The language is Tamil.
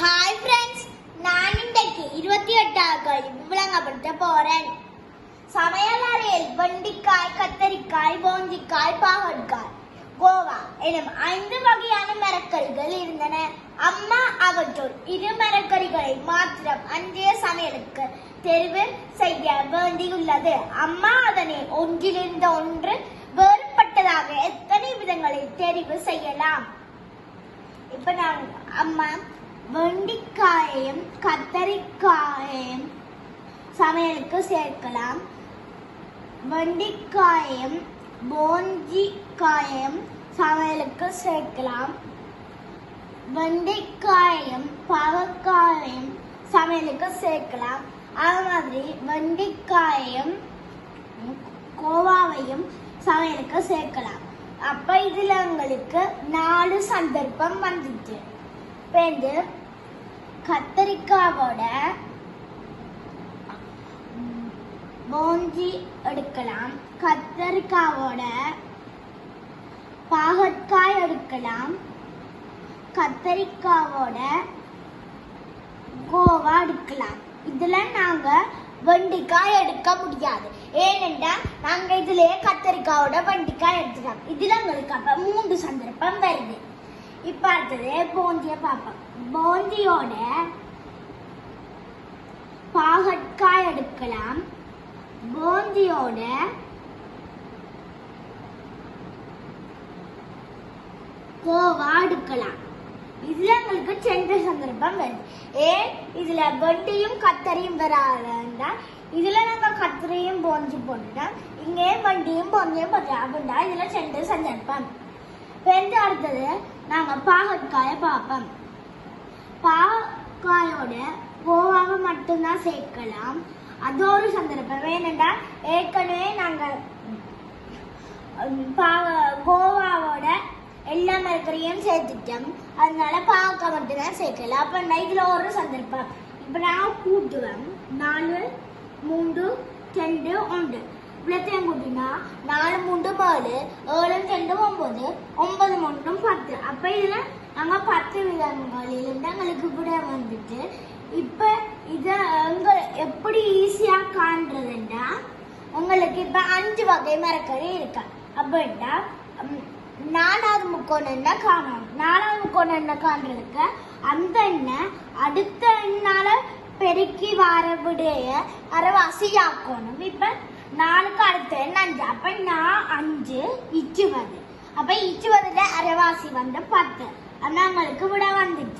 ஹாய் ஃப்ரெண்ட்ஸ், நான் இன்றைக்கு 28வது கேள்வி விளங்கப்படுத்த போறேன். சமையல் அறையில் வெண்டிக்காய், கத்தரிக்காய், போஞ்சிக்காய், பாகற்காய், கோவா எனும் 5 வகையான மரக்கறிகள் இருந்தன. அம்மா அவற்றுள் 2 மரக்கறிகளை மாத்திரம் அன்றைய சமையலுக்கு தெரிவு செய்ய வேண்டியுள்ளது. அம்மா அதனை ஒன்றிலிருந்து ஒன்று வேறுபட்டதாக எத்தனை விதங்களில் தெரிவு செய்யலாம்? இப்ப நான் அம்மா வெண்டிக்காயையும் கத்தரிக்காயையும் சமையலுக்கு சேர்க்கலாம். வெண்டிக்காயையும் போஞ்சிக்காயையும் சமையலுக்கு சேர்க்கலாம். வெண்டிக்காயையும் பாவக்காயையும் சமையலுக்கு சேர்க்கலாம். அது மாதிரி வெண்டிக்காயையும் கோவாவையும் சமையலுக்கு சேர்க்கலாம். அப்ப இதுல உங்களுக்கு 4 சந்தர்ப்பம் வந்துச்சு. பேருந்து கத்தரிக்காவோட போஞ்சி எடுக்கலாம், கத்தரிக்காவோட பாகற்காய் எடுக்கலாம், கத்தரிக்காவோட கோவா எடுக்கலாம். இதுல நாங்க வெண்டிக்காய் எடுக்க முடியாது, ஏனென்றால் நாங்க இதுலயே கத்தரிக்காவோட வெண்டிக்காய் எடுத்துக்கலாம். இதுல உங்களுக்கு அப்ப 3 சந்தர்ப்பம் வருது. இப்ப அடுத்தது போஞ்சிய பார்ப்போம். போஞ்சியோட பாகற்காய் எடுக்கலாம், போஞ்சியோட கோவா எடுக்கலாம். இதுல உங்களுக்கு 2 சந்தர்ப்பம் வருது. ஏன் இதுல வெண்டியும் கத்தரியும் வராதுன்னா இதுல நாங்க கத்தரியும் போஞ்சி போட்டுட்டா இங்கே வண்டியும் போஞ்சியும் போட்டோம் அப்படின்னா இதுல 2 சந்தர்ப்பம். அடுத்தது நாங்க பாகற்காய பார்ப்போம். பாகற்காயோட கோவாவை மட்டும்தான் சேர்க்கலாம். அது ஒரு சந்தர்ப்பம். வேணும்டா ஏற்கனவே நாங்க கோவாவோட எல்லா மரக்கறியும் சேர்த்துட்டோம், அதனால பாவக்காய் மட்டும்தான் சேர்க்கலாம். அப்ப இதுல ஒரு சந்தர்ப்பம். இப்ப நான் கூட்டுவேன். 4 3 2 1 இவ்வளோத்தையும் கூட்டினா 4 3 7 7 2 9 9 3 10. அப்ப இதுல நாங்க 10 விதங்களிலிருந்து எங்களுக்கு இப்படி வந்துட்டு. இப்ப இத எப்படி ஈஸியா காண்றதுன்னா உங்களுக்கு இப்ப 5 வகை மரக்கறி இருக்கு அப்படின்னா 4வது முக்கோணம் என்ன காணணும். 4வது முக்கோணம் என்ன காண்றதுக்கு அந்த எண்ணெய் அடுத்த எண்ணால பெருக்கி வர விடைய அரைவாசி ஆக்கணும். இப்ப 4க்கு அடுத்த எண் 5. அப்ப நான் 5 20. அப்ப 20ல அரைவாசி வந்து 10. நம்மளுக்கு விட வந்துச்சு.